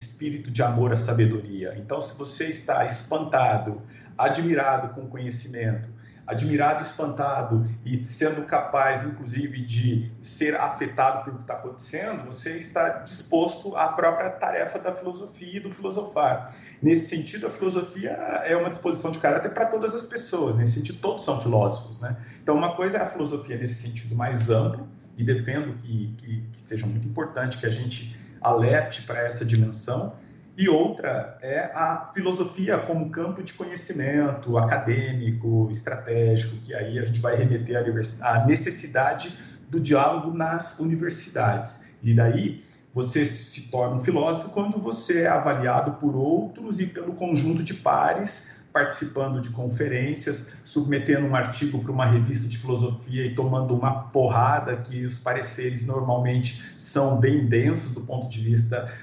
espírito de amor à sabedoria. Então, se você está espantado, admirado com o conhecimento, admirado, espantado e sendo capaz, inclusive, de ser afetado pelo que está acontecendo, você está disposto à própria tarefa da filosofia e do filosofar. Nesse sentido, a filosofia é uma disposição de caráter para todas as pessoas. Nesse sentido, todos são filósofos, né? Então, uma coisa é a filosofia nesse sentido mais amplo, e defendo que seja muito importante que a gente alerte para essa dimensão, e outra é a filosofia como campo de conhecimento acadêmico, estratégico, que aí a gente vai remeter à necessidade do diálogo nas universidades. E daí você se torna um filósofo quando você é avaliado por outros e pelo conjunto de pares, participando de conferências, submetendo um artigo para uma revista de filosofia e tomando uma porrada, que os pareceres normalmente são bem densos do ponto de vista,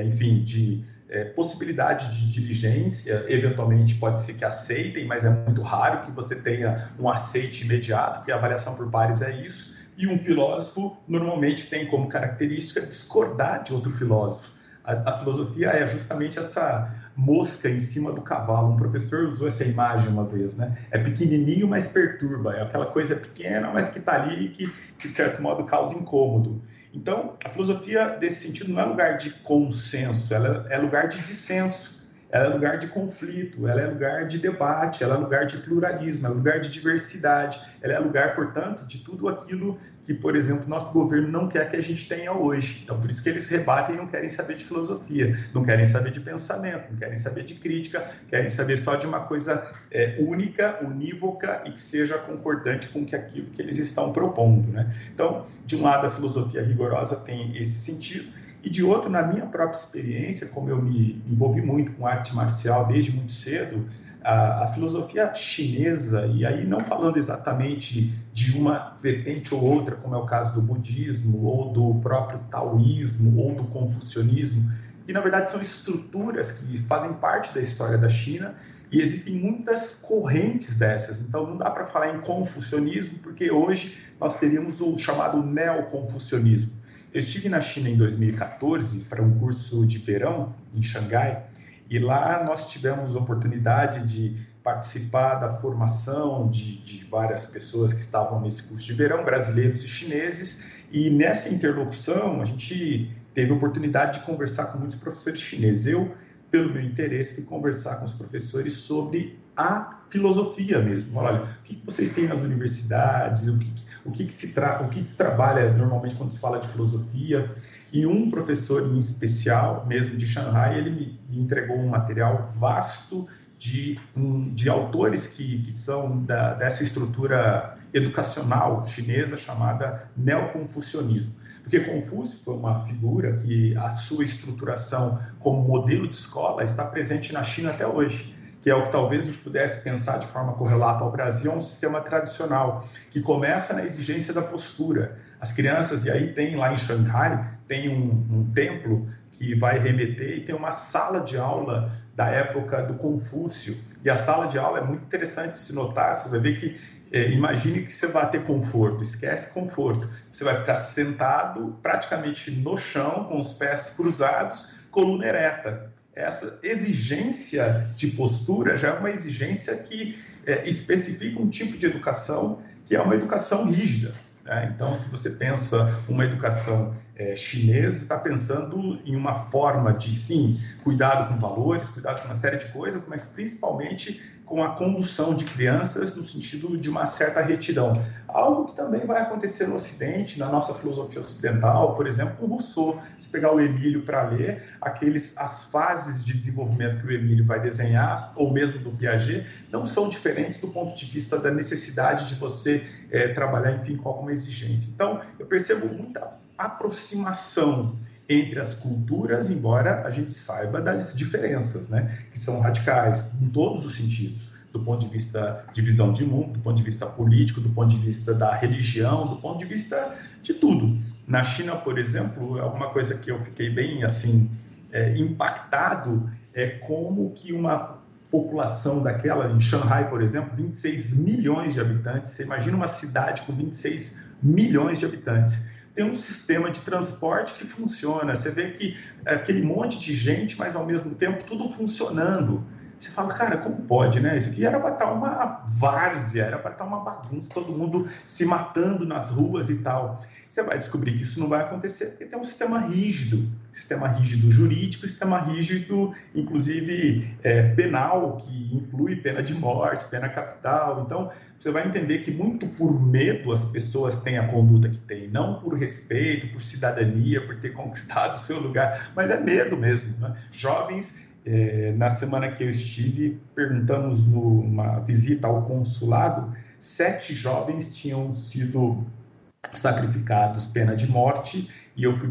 enfim, de possibilidade de diligência. Eventualmente pode ser que aceitem, mas é muito raro que você tenha um aceite imediato, porque a avaliação por pares é isso. E um filósofo normalmente tem como característica discordar de outro filósofo. A filosofia é justamente essa mosca em cima do cavalo. Um professor usou essa imagem uma vez, né? É pequenininho, mas perturba. É aquela coisa pequena, mas que está ali e que, de certo modo, causa incômodo. Então, a filosofia, desse sentido, não é lugar de consenso, ela é lugar de dissenso, ela é lugar de conflito, ela é lugar de debate, ela é lugar de pluralismo, ela é lugar de diversidade, ela é lugar, portanto, de tudo aquilo que, por exemplo, nosso governo não quer que a gente tenha hoje. Então, por isso que eles rebatem e não querem saber de filosofia, não querem saber de pensamento, não querem saber de crítica, querem saber só de uma coisa única, unívoca e que seja concordante com aquilo que eles estão propondo, né? Então, de um lado, a filosofia rigorosa tem esse sentido, e de outro, na minha própria experiência, como eu me envolvi muito com arte marcial desde muito cedo, a filosofia chinesa, e aí não falando exatamente de uma vertente ou outra, como é o caso do budismo, ou do próprio taoísmo, ou do confucionismo, que na verdade são estruturas que fazem parte da história da China, e existem muitas correntes dessas. Então não dá para falar em confucionismo, porque hoje nós teríamos o chamado neoconfucionismo. Eu estive na China em 2014 para um curso de verão em Xangai, e lá nós tivemos a oportunidade de participar da formação de várias pessoas que estavam nesse curso de verão, brasileiros e chineses, e nessa interlocução a gente teve a oportunidade de conversar com muitos professores chineses. Eu, pelo meu interesse, fui conversar com os professores sobre a filosofia mesmo. Olha, o que vocês têm nas universidades, o que se trabalha normalmente quando se fala de filosofia. E um professor em especial, mesmo de Xangai, ele me entregou um material vasto de autores que são dessa estrutura educacional chinesa chamada neoconfucionismo. Porque Confúcio foi uma figura que a sua estruturação como modelo de escola está presente na China até hoje, que é o que talvez a gente pudesse pensar de forma correlata ao Brasil, é um sistema tradicional, que começa na exigência da postura. As crianças, e aí tem lá em Xangai, tem um templo que vai remeter e tem uma sala de aula da época do Confúcio. E a sala de aula é muito interessante de se notar, você vai ver que, imagine que você vai ter conforto, esquece conforto. Você vai ficar sentado praticamente no chão, com os pés cruzados, coluna ereta. Essa exigência de postura já é uma exigência que especifica um tipo de educação que é uma educação rígida, né? Então, se você pensa uma educação chinesa, está pensando em uma forma de, sim, cuidado com valores, cuidado com uma série de coisas, mas principalmente com a condução de crianças no sentido de uma certa retidão. Algo que também vai acontecer no Ocidente, na nossa filosofia ocidental, por exemplo, com Rousseau. Se pegar o Emílio para ler, as fases de desenvolvimento que o Emílio vai desenhar, ou mesmo do Piaget, não são diferentes do ponto de vista da necessidade de você trabalhar, enfim, com alguma exigência. Então, eu percebo muita aproximação entre as culturas, embora a gente saiba das diferenças, né, que são radicais em todos os sentidos, do ponto de vista de visão de mundo, do ponto de vista político, do ponto de vista da religião, do ponto de vista de tudo. Na China, por exemplo, alguma coisa que eu fiquei bem assim impactado é como que uma população daquela, em Xangai, por exemplo, 26 milhões de habitantes, você imagina uma cidade com 26 milhões de habitantes, tem um sistema de transporte que funciona. Você vê que aquele monte de gente, mas ao mesmo tempo tudo funcionando. Você fala, cara, como pode, né? Isso aqui era para estar uma várzea, era para estar uma bagunça, todo mundo se matando nas ruas e tal. Você vai descobrir que isso não vai acontecer porque tem um sistema rígido jurídico, sistema rígido, inclusive penal, que inclui pena de morte, pena capital. Então, você vai entender que muito por medo as pessoas têm a conduta que têm, não por respeito, por cidadania, por ter conquistado o seu lugar, mas é medo mesmo, né? Jovens, na semana que eu estive, perguntamos numa visita ao consulado, 7 jovens tinham sido sacrificados, pena de morte, e eu fui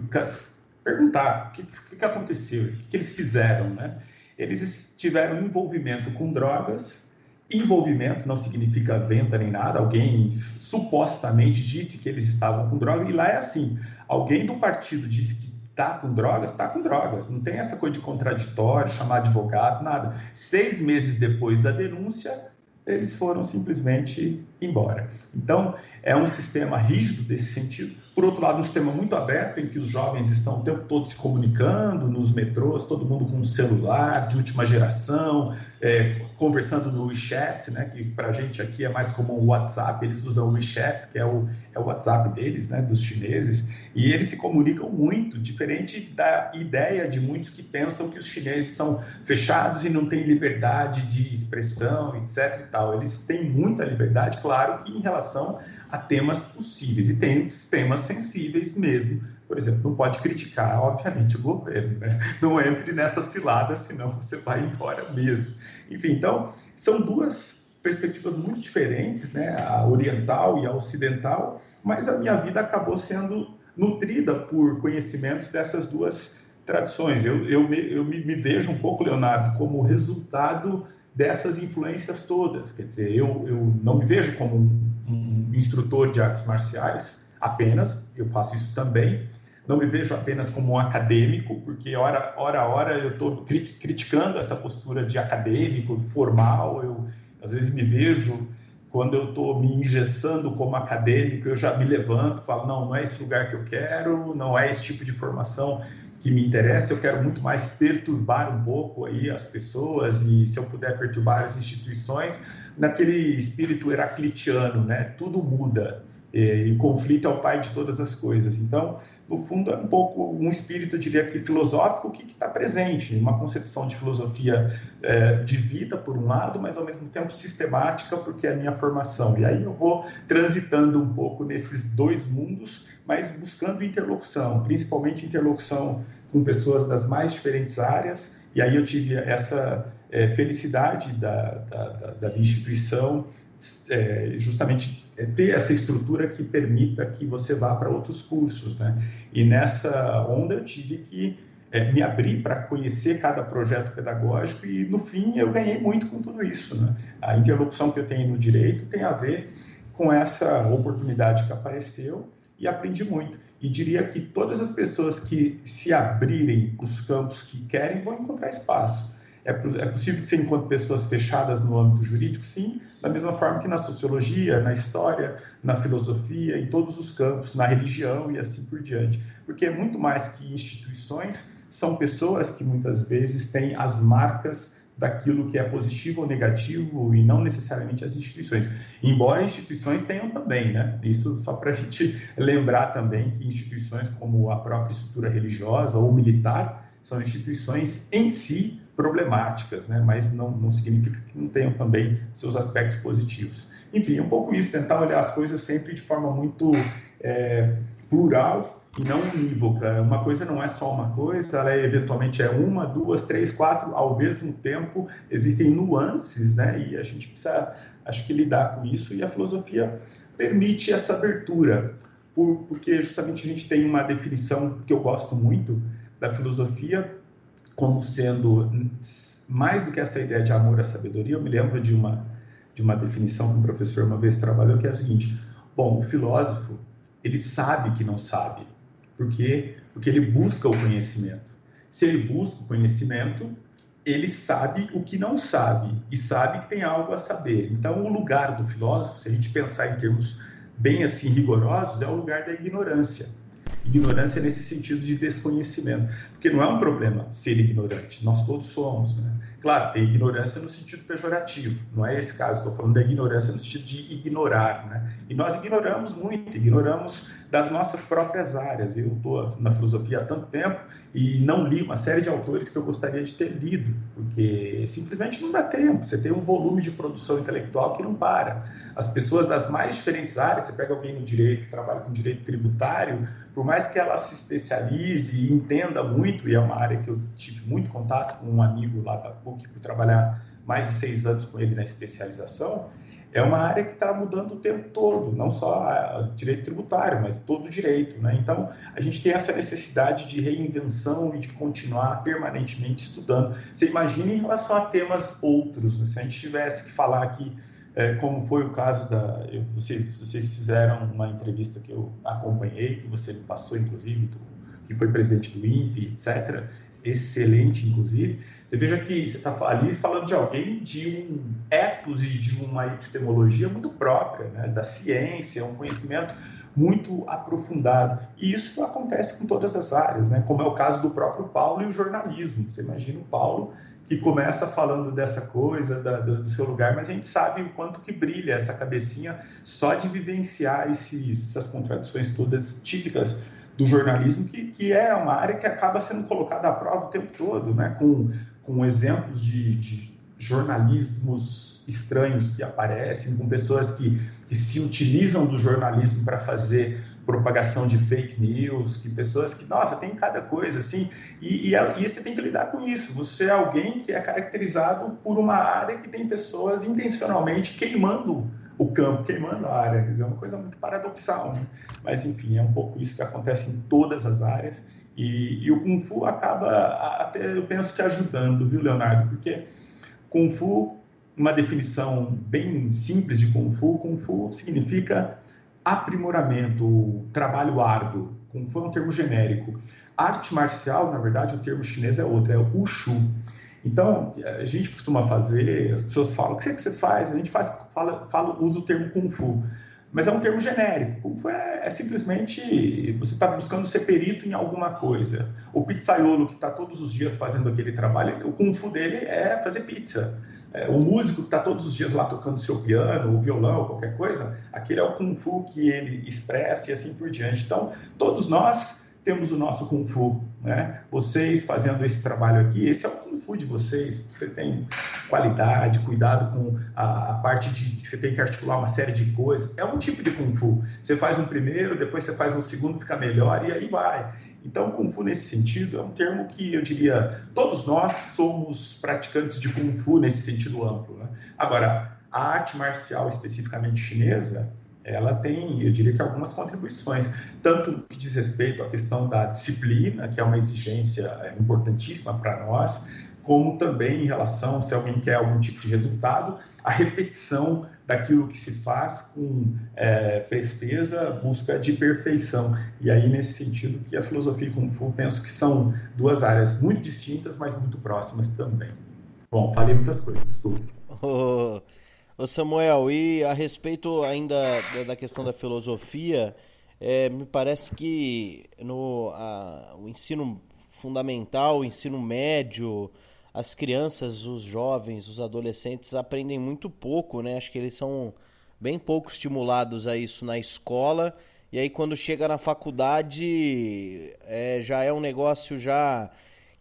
perguntar o que aconteceu, o que eles fizeram, né? Eles tiveram envolvimento com drogas. Envolvimento não significa venda nem nada, alguém supostamente disse que eles estavam com droga, e lá é assim, alguém do partido disse que está com drogas, não tem essa coisa de contraditório, chamar advogado, nada. 6 meses depois da denúncia, eles foram simplesmente embora. Então, é um sistema rígido desse sentido. Por outro lado, um sistema muito aberto, em que os jovens estão o tempo todo se comunicando, nos metrôs, todo mundo com um celular de última geração, conversando no WeChat, né, que para a gente aqui é mais comum o WhatsApp, eles usam o WeChat, que é o WhatsApp deles, né, dos chineses, e eles se comunicam muito, diferente da ideia de muitos que pensam que os chineses são fechados e não têm liberdade de expressão, etc. e tal. Eles têm muita liberdade, claro, que em relação a temas possíveis, e tem temas sensíveis mesmo. Por exemplo, não pode criticar, obviamente, o governo, né? Não entre nessa cilada, senão você vai embora mesmo. Enfim, então, são duas perspectivas muito diferentes, né? A oriental e a ocidental, mas a minha vida acabou sendo nutrida por conhecimentos dessas duas tradições. Eu me vejo um pouco, Leonardo, como resultado dessas influências todas. Quer dizer, eu não me vejo como um instrutor de artes marciais apenas, eu faço isso também. Não me vejo apenas como um acadêmico, porque hora a hora eu estou criticando essa postura de acadêmico, formal. Eu, às vezes, me vejo, quando eu estou me engessando como acadêmico, eu já me levanto, falo, não é esse lugar que eu quero, não é esse tipo de formação que me interessa, eu quero muito mais perturbar um pouco aí as pessoas, e se eu puder perturbar as instituições, naquele espírito heraclitiano, né? Tudo muda, e conflito é o pai de todas as coisas. Então, no fundo, é um pouco um espírito, eu diria que filosófico, que está presente, uma concepção de filosofia de vida, por um lado, mas ao mesmo tempo sistemática, porque é a minha formação. E aí eu vou transitando um pouco nesses dois mundos, mas buscando interlocução, principalmente interlocução com pessoas das mais diferentes áreas. E aí eu tive essa felicidade da instituição, justamente ter essa estrutura que permita que você vá para outros cursos, né? E nessa onda eu tive que me abrir para conhecer cada projeto pedagógico, e no fim eu ganhei muito com tudo isso, né? A interlocução que eu tenho no direito tem a ver com essa oportunidade que apareceu, e aprendi muito. E diria que todas as pessoas que se abrirem para os campos que querem vão encontrar espaço. É possível que você encontre pessoas fechadas no âmbito jurídico? Sim, da mesma forma que na sociologia, na história, na filosofia, em todos os campos, na religião e assim por diante. Porque é muito mais que instituições, são pessoas que muitas vezes têm as marcas daquilo que é positivo ou negativo, e não necessariamente as instituições. Embora instituições tenham também, né? Isso só para a gente lembrar também que instituições como a própria estrutura religiosa ou militar são instituições em si problemáticas, né? Mas não significa que não tenham também seus aspectos positivos. Enfim, é um pouco isso, tentar olhar as coisas sempre de forma muito plural e não unívoca. Uma coisa não é só uma coisa, ela eventualmente é uma, duas, três, quatro ao mesmo tempo. Existem nuances, né? E a gente precisa, acho que, lidar com isso, e a filosofia permite essa abertura, porque justamente a gente tem uma definição que eu gosto muito da filosofia como sendo mais do que essa ideia de amor à sabedoria. Eu me lembro de uma definição que um professor uma vez trabalhou, que é a seguinte: bom, o filósofo, ele sabe que não sabe, porque ele busca o conhecimento. Se ele busca o conhecimento, ele sabe o que não sabe, e sabe que tem algo a saber. Então, o lugar do filósofo, se a gente pensar em termos bem assim rigorosos, é o lugar da ignorância. Ignorância nesse sentido de desconhecimento, porque não é um problema ser ignorante, nós todos somos, né? Claro, tem ignorância no sentido pejorativo, não é esse caso, estou falando da ignorância no sentido de ignorar, né? E nós ignoramos muito, ignoramos das nossas próprias áreas. Eu estou na filosofia há tanto tempo e não li uma série de autores que eu gostaria de ter lido, porque simplesmente não dá tempo, você tem um volume de produção intelectual que não para. As pessoas das mais diferentes áreas, você pega alguém no direito que trabalha com direito tributário, por mais que ela se especialize e entenda muito, e é uma área que eu tive muito contato com um amigo lá da PUC, por trabalhar mais de 6 anos com ele na especialização, é uma área que está mudando o tempo todo, não só o direito tributário, mas todo o direito, né? Então, a gente tem essa necessidade de reinvenção e de continuar permanentemente estudando. Você imagina em relação a temas outros, né? Se a gente tivesse que falar aqui, como foi o caso vocês fizeram uma entrevista que eu acompanhei, que você me passou, inclusive, que foi presidente do INPE, etc., excelente, inclusive. Você veja que você está ali falando de alguém de um ethos e de uma epistemologia muito própria, né? Da ciência, um conhecimento muito aprofundado. E isso acontece com todas as áreas, né? Como é o caso do próprio Paulo e o jornalismo. Você imagina o Paulo que começa falando dessa coisa, do seu lugar, mas a gente sabe o quanto que brilha essa cabecinha só de vivenciar essas contradições todas típicas do jornalismo, que é uma área que acaba sendo colocada à prova o tempo todo, né? Com exemplos de jornalismos estranhos que aparecem, com pessoas que se utilizam do jornalismo para fazer propagação de fake news, que pessoas que, nossa, tem cada coisa assim, e você tem que lidar com isso. Você é alguém que é caracterizado por uma área que tem pessoas intencionalmente queimando o campo, queimando a área. Quer dizer, é uma coisa muito paradoxal, né? Mas, enfim, é um pouco isso que acontece em todas as áreas, e o Kung Fu acaba, até eu penso que ajudando, viu, Leonardo? Porque Kung Fu, uma definição bem simples de Kung Fu significa aprimoramento, trabalho árduo. Kung Fu é um termo genérico. Arte marcial, na verdade, o termo chinês é outro, é o Wushu. Então, a gente costuma fazer, as pessoas falam, o que é que você faz? A gente usa o termo Kung Fu, mas é um termo genérico. Kung Fu é simplesmente você está buscando ser perito em alguma coisa. O pizzaiolo que está todos os dias fazendo aquele trabalho, o Kung Fu dele é fazer pizza. O músico que está todos os dias lá tocando seu piano, o violão, qualquer coisa, aquele é o Kung Fu que ele expressa e assim por diante. Então, todos nós temos o nosso Kung Fu, né? Vocês fazendo esse trabalho aqui, esse é o Kung Fu de vocês. Você tem qualidade, cuidado com a parte de você tem que articular uma série de coisas. É um tipo de Kung Fu. Você faz um primeiro, depois você faz um segundo, fica melhor e aí vai. Então, Kung Fu, nesse sentido, é um termo que eu diria, todos nós somos praticantes de Kung Fu nesse sentido amplo, né? Agora, a arte marcial especificamente chinesa, ela tem, eu diria que algumas contribuições, tanto no que diz respeito à questão da disciplina, que é uma exigência importantíssima para nós, como também em relação, se alguém quer algum tipo de resultado, a repetição daquilo que se faz com presteza, busca de perfeição. E aí, nesse sentido, que a filosofia e Kung Fu, penso que são duas áreas muito distintas, mas muito próximas também. Bom, falei muitas coisas, desculpe. Ô Samuel, e a respeito ainda da questão da filosofia, me parece que o ensino fundamental, o ensino médio, as crianças, os jovens, os adolescentes aprendem muito pouco, né? Acho que eles são bem pouco estimulados a isso na escola, e aí quando chega na faculdade já é um negócio já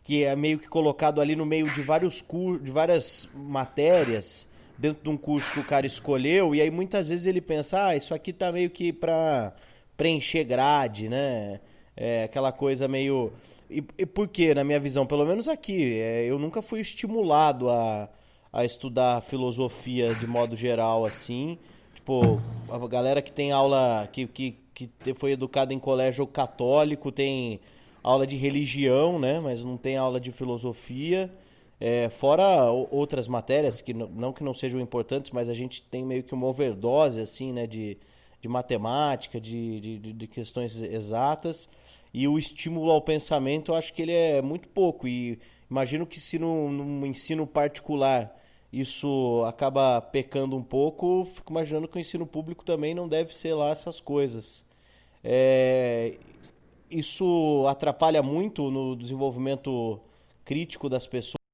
que é meio que colocado ali no meio de de várias matérias dentro de um curso que o cara escolheu, e aí muitas vezes ele pensa, isso aqui tá meio que pra preencher grade, né? Aquela coisa meio... E por quê, na minha visão? Pelo menos aqui, eu nunca fui estimulado a estudar filosofia de modo geral, assim. Tipo, a galera que tem aula, que foi educada em colégio católico, tem aula de religião, né? Mas não tem aula de filosofia. Fora outras matérias, que não que não sejam importantes, mas a gente tem meio que uma overdose, assim, né, de matemática, de questões exatas, e o estímulo ao pensamento, eu acho que ele é muito pouco, e imagino que se no ensino particular isso acaba pecando um pouco, fico imaginando que o ensino público também não deve ser lá essas coisas. É, isso atrapalha muito no desenvolvimento crítico das pessoas.